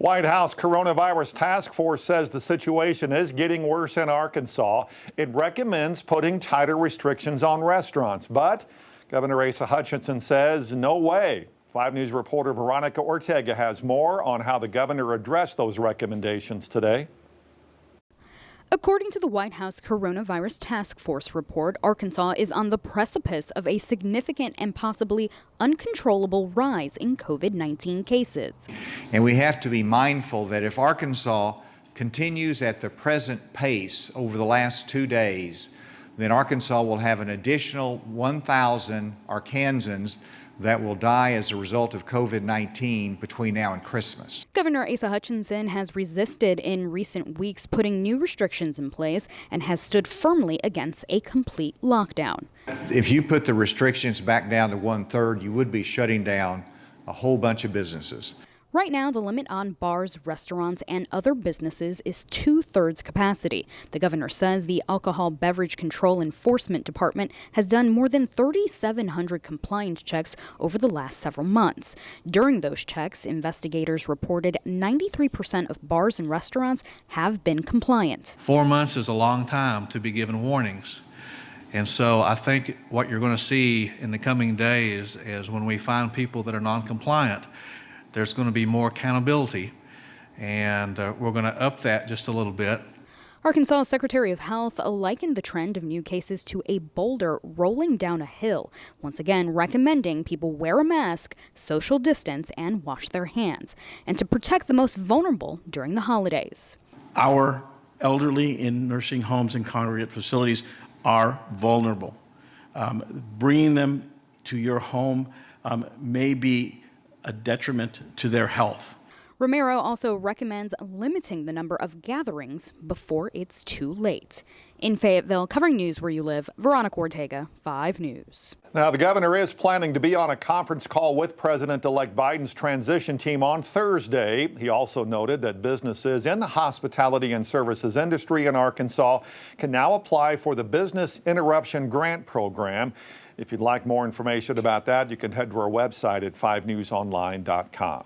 White House coronavirus task force says the situation is getting worse in Arkansas. It recommends putting tighter restrictions on restaurants, but Governor Asa Hutchinson says no way. 5 News reporter Veronica Ortega has more on how the governor addressed those recommendations today. According to the White House Coronavirus Task Force report, Arkansas is on the precipice of a significant and possibly uncontrollable rise in COVID-19 cases. And we have to be mindful that if Arkansas continues at the present pace over the last 2 days, then Arkansas will have an additional 1,000 Arkansans that will die as a result of COVID-19 between now and Christmas. Governor Asa Hutchinson has resisted in recent weeks putting new restrictions in place and has stood firmly against a complete lockdown. If you put the restrictions back down to 1/3, you would be shutting down a whole bunch of businesses. Right now, the limit on bars, restaurants, and other businesses is 2/3 capacity. The governor says the Alcohol Beverage Control Enforcement Department has done more than 3,700 compliance checks over the last several months. During those checks, investigators reported 93% of bars and restaurants have been compliant. 4 months is a long time to be given warnings. And so I think what you're going to see in the coming days is when we find people that are non-compliant, there's going to be more accountability, and we're going to up that just a little bit. Arkansas Secretary of Health likened the trend of new cases to a boulder rolling down a hill, once again recommending people wear a mask, social distance, and wash their hands, and to protect the most vulnerable during the holidays. Our elderly in nursing homes and congregate facilities are vulnerable. Bringing them to your home may be a detriment to their health. Romero also recommends limiting the number of gatherings before it's too late. In Fayetteville, covering news where you live, Veronica Ortega, 5 News. Now, the governor is planning to be on a conference call with President-elect Biden's transition team on Thursday. He also noted that businesses in the hospitality and services industry in Arkansas can now apply for the Business Interruption Grant Program. If you'd like more information about that, you can head to our website at 5newsonline.com.